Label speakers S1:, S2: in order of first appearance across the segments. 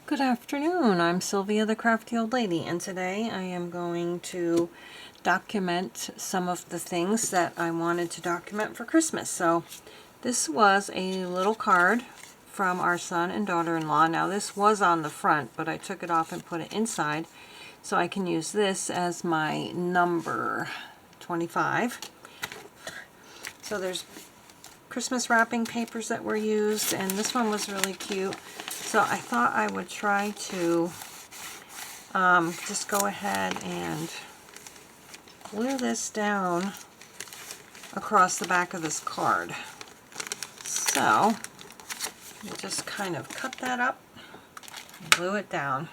S1: Good afternoon, I'm Sylvia the Crafty Old Lady, and today I am going to document some of the things that I wanted to document for Christmas. So this was a little card from our son and daughter-in-law. Now this was on the front, but I took it off and put it inside so I can use this as my number 25. So there's Christmas wrapping papers that were used, and this one was really cute. So I thought I would try to just go ahead and glue this down across the back of this card. So you just kind of cut that up and glue it down.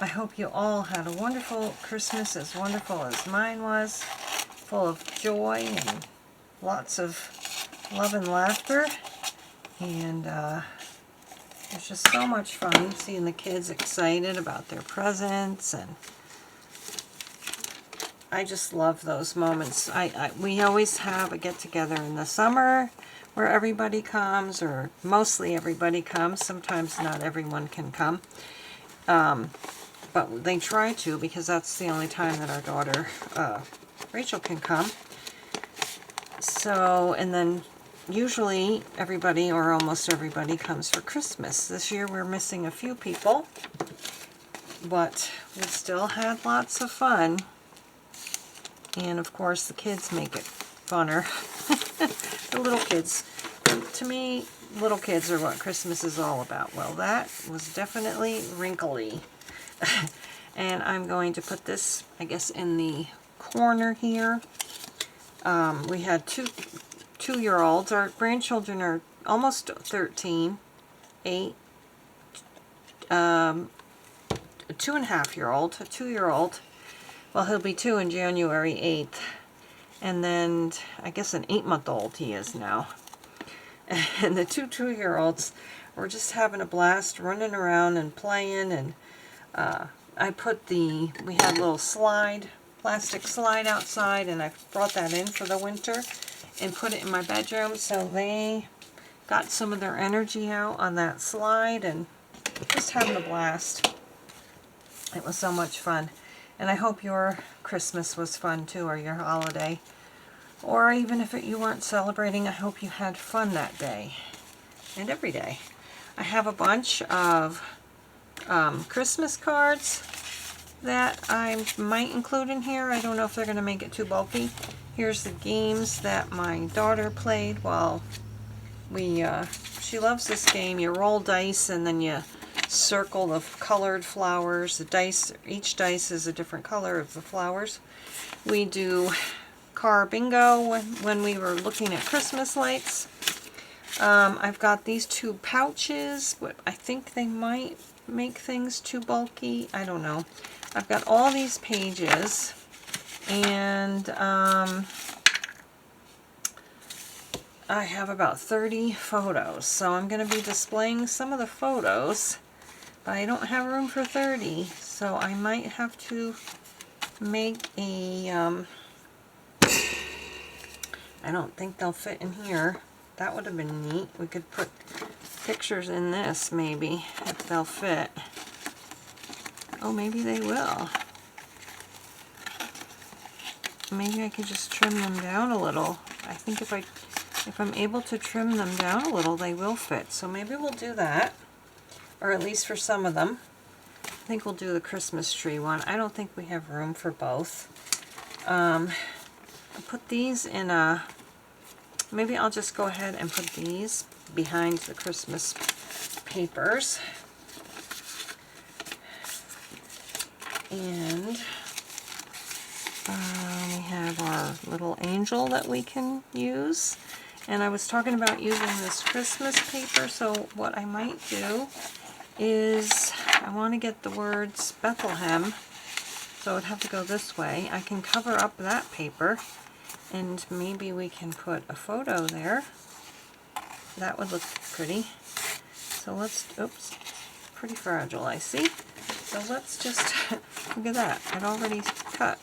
S1: I hope you all had a wonderful Christmas, as wonderful as mine was, full of joy and lots of love and laughter. And it's just so much fun seeing the kids excited about their presents, and I just love those moments. We always have a get-together in the summer where everybody comes, or mostly everybody comes. Sometimes not everyone can come, but they try to, because that's the only time that our daughter Rachel can come. So, and then usually everybody, or almost everybody, comes for Christmas. This year we're missing a few people, but we still had lots of fun. And of course the kids make it funner. The little kids. To me, little kids are what Christmas is all about. Well, that was definitely wrinkly. And I'm going to put this, I guess, in the corner here. We had two-year-olds. Our grandchildren are almost 13, 8, a 2.5-year-old, a 2-year-old. Well, he'll be 2 on January 8th. And then, I guess an 8-month-old he is now. And the two-year-olds were just having a blast running around and playing. And I put we had a little plastic slide outside, and I brought that in for the winter and put it in my bedroom, so they got some of their energy out on that slide and just having a blast. It was so much fun. And I hope your Christmas was fun too, or your holiday. Or even if you weren't celebrating, I hope you had fun that day and every day. I have a bunch of Christmas cards that I might include in here. I don't know if they're going to make it too bulky. Here's the games that my daughter played while she loves this game. You roll dice and then you circle the colored flowers. The dice, each dice is a different color of the flowers. We do car bingo when we were looking at Christmas lights. I've got these 2 pouches, but I think they might make things too bulky. I don't know. I've got all these pages, and I have about 30 photos, so I'm going to be displaying some of the photos, but I don't have room for 30, so I might have to make a, I don't think they'll fit in here. That would have been neat. We could put pictures in this, maybe, if they'll fit. Oh, maybe they will. Maybe I could just trim them down a little. I think if I'm able to trim them down a little, they will fit. So maybe we'll do that, or at least for some of them. I think we'll do the Christmas tree one. I don't think we have room for both. I'll put these in a, maybe I'll just go ahead and put these behind the Christmas papers. And we have our little angel that we can use. And I was talking about using this Christmas paper, so what I might do is I want to get the words Bethlehem, so it would have to go this way. I can cover up that paper, and maybe we can put a photo there. That would look pretty. So let's, oops, pretty fragile, I see. So let's just, look at that, it already cut.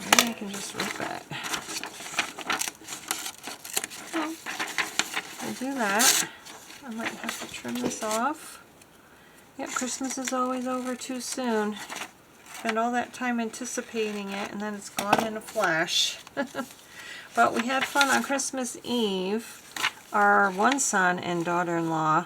S1: Maybe I can just rip it. We'll do that. I might have to trim this off. Yep, Christmas is always over too soon. Spend all that time anticipating it and then it's gone in a flash. But we had fun on Christmas Eve. Our one son and daughter-in-law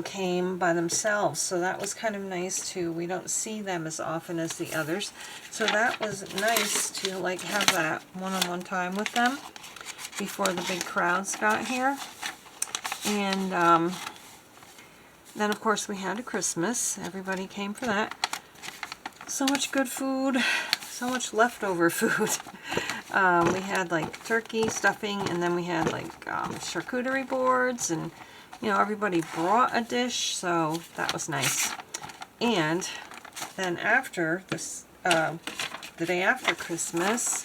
S1: came by themselves, so that was kind of nice too. We don't see them as often as the others, so that was nice to like have that one-on-one time with them before the big crowds got here. And then of course we had a Christmas. Everybody came for that. So much good food, so much leftover food. We had like turkey stuffing, and then we had like charcuterie boards, and you know, everybody brought a dish, so that was nice. And then after this, the day after Christmas,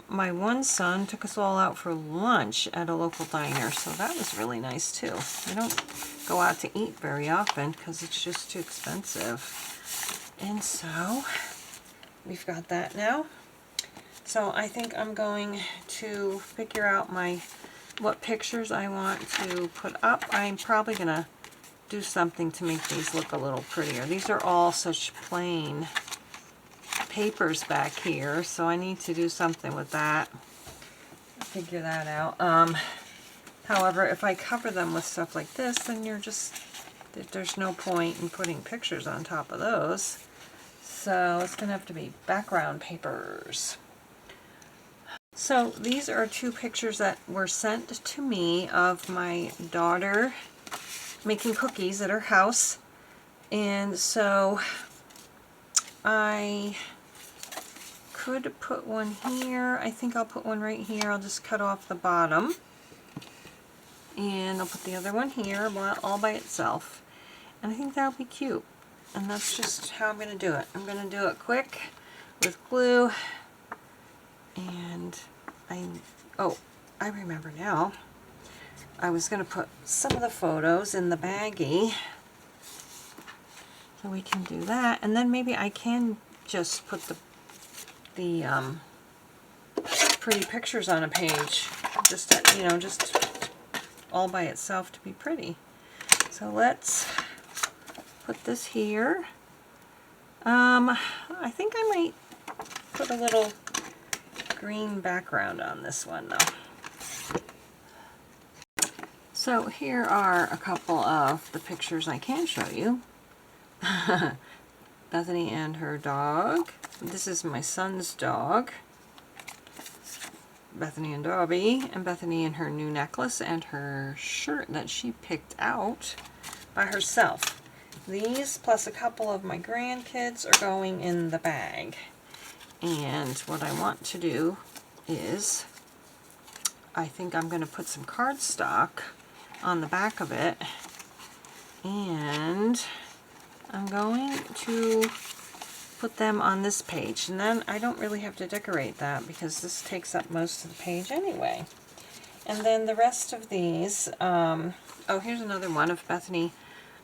S1: my one son took us all out for lunch at a local diner, so that was really nice too. We don't go out to eat very often because it's just too expensive. And so we've got that now. So I think I'm going to figure out what pictures I want to put up. I'm probably going to do something to make these look a little prettier. These are all such plain papers back here, so I need to do something with that. Figure that out. However, if I cover them with stuff like this, then there's no point in putting pictures on top of those. So it's going to have to be background papers. So these are two pictures that were sent to me of my daughter making cookies at her house. And so I could put one here. I think I'll put one right here. I'll just cut off the bottom. And I'll put the other one here all by itself. And I think that'll be cute. And that's just how I'm going to do it. I'm going to do it quick with glue. And I remember now. I was going to put some of the photos in the baggie. So we can do that. And then maybe I can just put the pretty pictures on a page. Just all by itself to be pretty. So let's put this here. I think I might put a little green background on this one though. So here are a couple of the pictures I can show you. Bethany and her dog. This is my son's dog, Bethany and Dobby, and Bethany in her new necklace and her shirt that she picked out by herself. These plus a couple of my grandkids are going in the bag. And what I want to do is, I think I'm going to put some cardstock on the back of it, and I'm going to put them on this page, and then I don't really have to decorate that because this takes up most of the page anyway. And then the rest of these, oh, here's another one of Bethany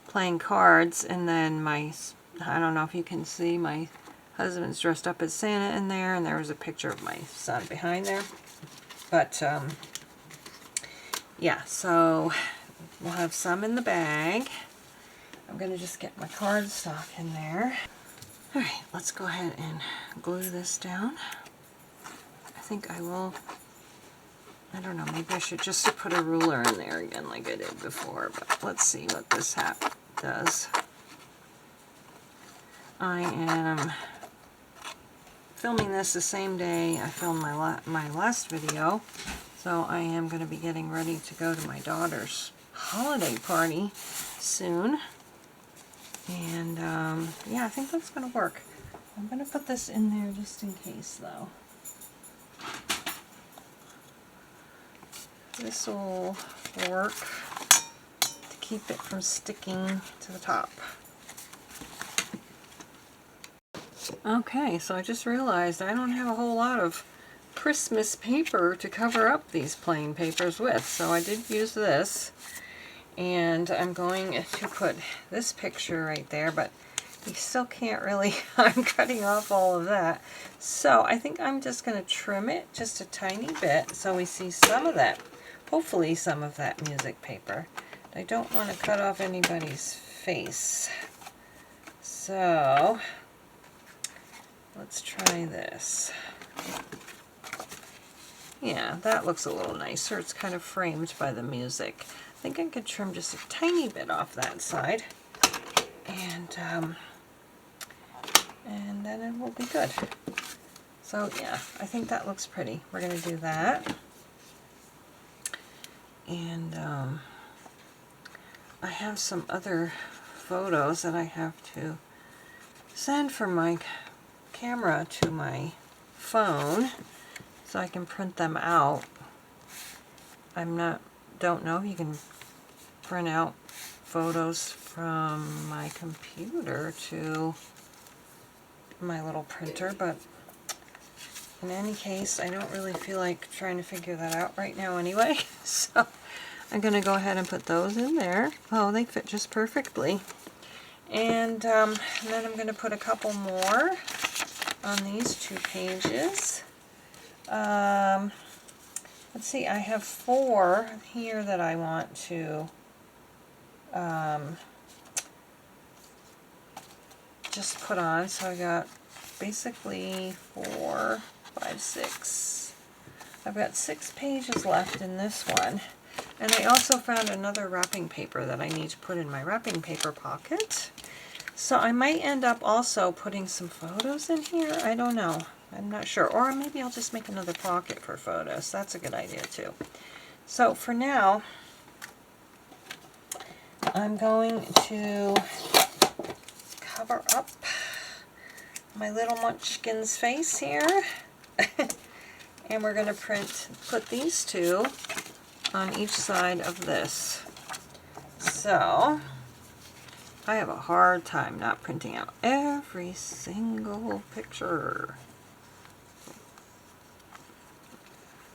S1: playing cards, and then I don't know if you can see, my husband's dressed up as Santa in there, and there was a picture of my son behind there. But yeah, so we'll have some in the bag. I'm going to just get my cardstock in there. Alright, let's go ahead and glue this down. I think I will, I don't know, maybe I should just put a ruler in there again like I did before, but let's see what this hat does. I am filming this the same day I filmed my last video, so I am going to be getting ready to go to my daughter's holiday party soon. And yeah, I think that's going to work. I'm going to put this in there just in case though. This will work to keep it from sticking to the top. Okay, so I just realized I don't have a whole lot of Christmas paper to cover up these plain papers with, so I did use this. And I'm going to put this picture right there, but you still can't really, I'm cutting off all of that. So I think I'm just going to trim it just a tiny bit so we see some of that hopefully some of that music paper. I don't want to cut off anybody's face. So let's try this. Yeah, that looks a little nicer. It's kind of framed by the music. I think I could trim just a tiny bit off that side. And then it will be good. So yeah, I think that looks pretty. We're going to do that. And I have some other photos that I have to send from my camera to my phone so I can print them out. Don't know if you can print out photos from my computer to my little printer, but in any case, I don't really feel like trying to figure that out right now anyway. So I'm going to go ahead and put those in there. Oh, they fit just perfectly. And then I'm going to put a couple more on these 2 pages. Let's see, I have 4 here that I want to just put on. So I got basically 4, 5, 6. I've got 6 pages left in this one. And I also found another wrapping paper that I need to put in my wrapping paper pocket. So I might end up also putting some photos in here. I don't know. I'm not sure. Or maybe I'll just make another pocket for photos. That's a good idea too. So for now, I'm going to cover up my little munchkin's face here. And we're going to put these 2 on each side of this. So I have a hard time not printing out every single picture.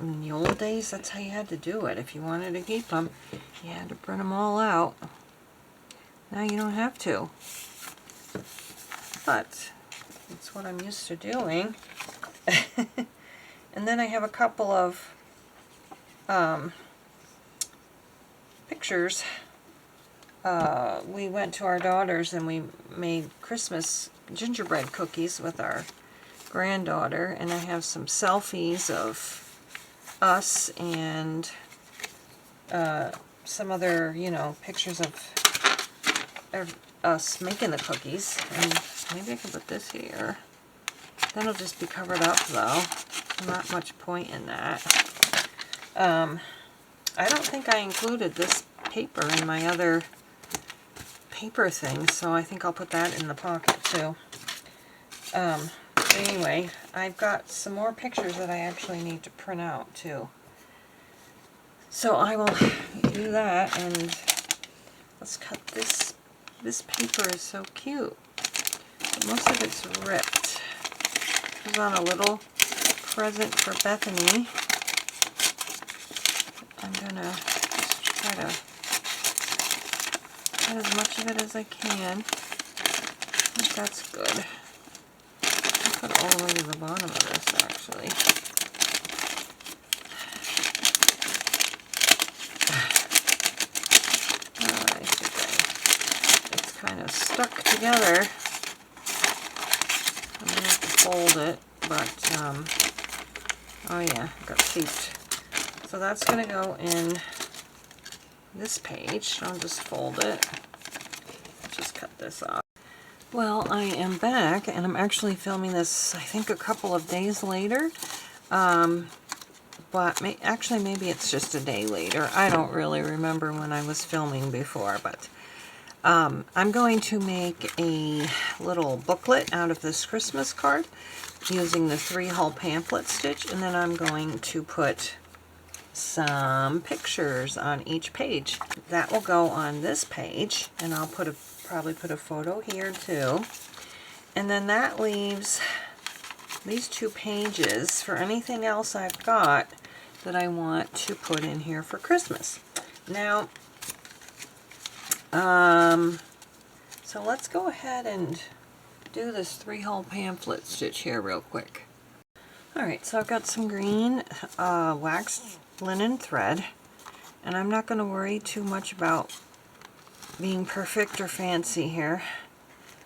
S1: In the old days, that's how you had to do it. If you wanted to keep them, you had to print them all out. Now you don't have to. But it's what I'm used to doing. And then I have a couple of pictures. We went to our daughter's and we made Christmas gingerbread cookies with our granddaughter, and I have some selfies of us and some other, pictures of us making the cookies. And maybe I can put this here. That'll just be covered up though. Not much point in that. I don't think I included this paper in my other paper thing, so I think I'll put that in the pocket too. Anyway, I've got some more pictures that I actually need to print out too. So I will do that, and let's cut this. This paper is so cute. But most of it's ripped. It was on a little present for Bethany. I'm gonna just try to cut as much of it as I can. I think that's good. I'll put it all the way to the bottom of this, actually. I think it's kind of stuck together. I'm going to have to fold it, but, oh yeah, it got seeped. So that's going to go in this page. I'll just fold it. Just cut this off. Well, I am back, and I'm actually filming this, I think, a couple of days later. But actually, maybe it's just a day later. I don't really remember when I was filming before, but I'm going to make a little booklet out of this Christmas card using the 3-hull pamphlet stitch, and then I'm going to put some pictures on each page. That will go on this page, and I'll probably put a photo here too. And then that leaves these 2 pages for anything else I've got that I want to put in here for Christmas. Now, so let's go ahead and do this 3-hull pamphlet stitch here real quick. Alright, so I've got some green waxed linen thread, And I'm not going to worry too much about being perfect or fancy here.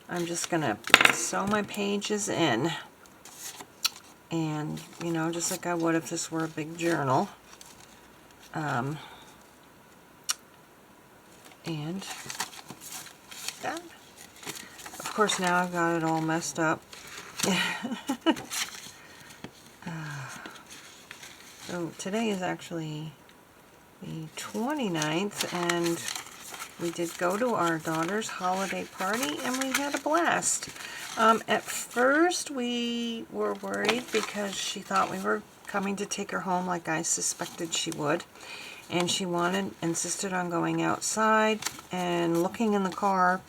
S1: I'm just going to sew my pages in. And, you know, just like I would if this were a big journal. And that. Of course, now I've got it all messed up. So today is actually the 29th, and we did go to our daughter's holiday party, and we had a blast. At first, we were worried because she thought we were coming to take her home like I suspected she would. And she insisted on going outside and looking in the car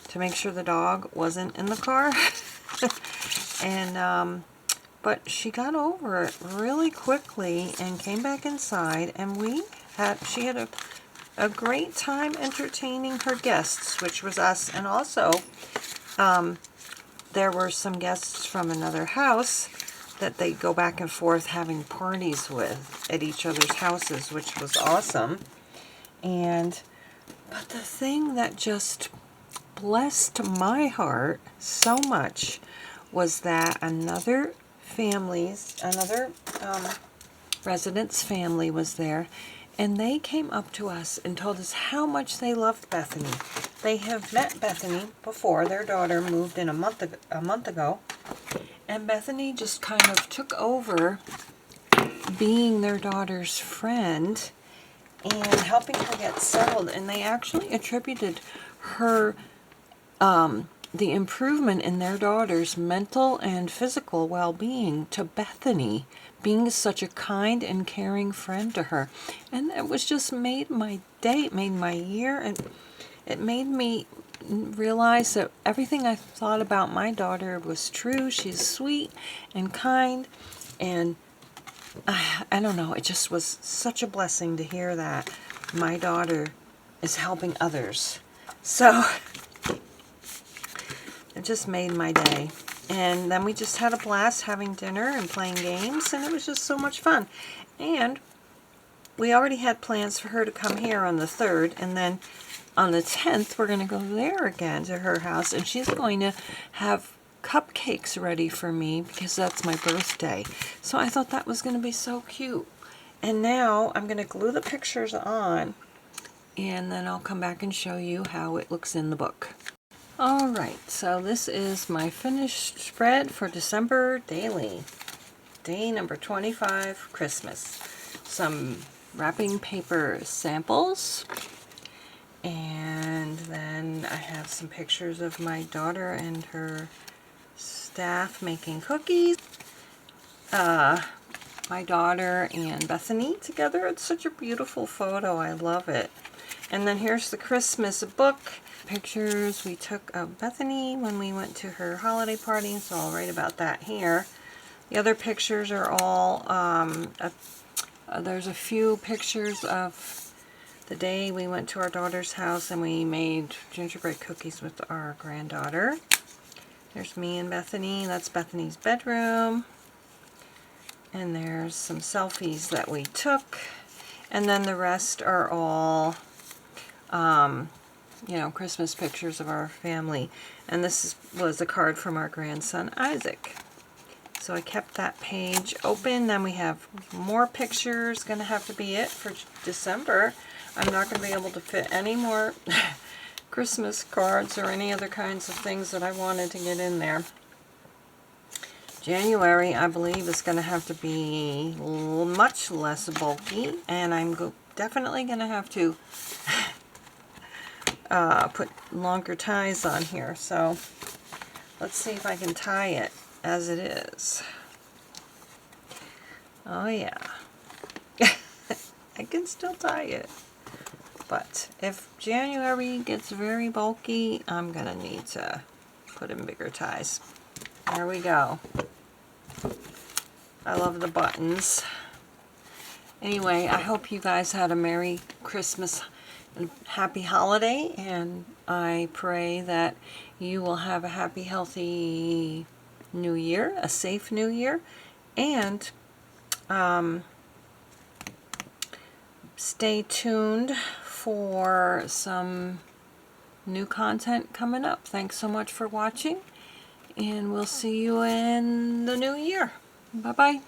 S1: to make sure the dog wasn't in the car. And, but she got over it really quickly and came back inside, and she had a great time entertaining her guests, which was us. And also, there were some guests from another house that they go back and forth having parties with at each other's houses, which was awesome. But the thing that just blessed my heart so much was that another resident's family was there, and they came up to us and told us how much they loved Bethany. They have met Bethany before. Their daughter moved in a month ago, and Bethany just kind of took over being their daughter's friend and helping her get settled. And they actually attributed her the improvement in their daughter's mental and physical well-being to Bethany being such a kind and caring friend to her. And it was just made my day, it made my year, and it made me realize that everything I thought about my daughter was true. She's sweet and kind, and I don't know, it just was such a blessing to hear that my daughter is helping others. So it just made my day. And then we just had a blast having dinner and playing games, and it was just so much fun. And we already had plans for her to come here on the 3rd, and then on the 10th we're going to go there again to her house, and she's going to have cupcakes ready for me because that's my birthday. So I thought that was going to be so cute. And now I'm going to glue the pictures on, and then I'll come back and show you how it looks in the book. Alright, so this is my finished spread for December daily. Day number 25, Christmas. Some wrapping paper samples. And then I have some pictures of my daughter and her staff making cookies. My daughter and Bethany together. It's such a beautiful photo. I love it. And then here's the Christmas book. Pictures we took of Bethany when we went to her holiday party, so I'll write about that here. The other pictures are all, there's a few pictures of the day we went to our daughter's house and we made gingerbread cookies with our granddaughter. There's me and Bethany. That's Bethany's bedroom. And there's some selfies that we took. And then the rest are all you know, Christmas pictures of our family. And this was a card from our grandson, Isaac. So I kept that page open. Then we have more pictures. Going to have to be it for December. I'm not going to be able to fit any more Christmas cards or any other kinds of things that I wanted to get in there. January, I believe, is going to have to be much less bulky. And I'm definitely going to have to put longer ties on here. So let's see if I can tie it as it is. Oh yeah. I can still tie it. But if January gets very bulky, I'm going to need to put in bigger ties. There we go. I love the buttons. Anyway, I hope you guys had a Merry Christmas and happy holiday, and I pray that you will have a happy, healthy new year, a safe new year, and stay tuned for some new content coming up. Thanks so much for watching, and we'll see you in the new year. Bye-bye.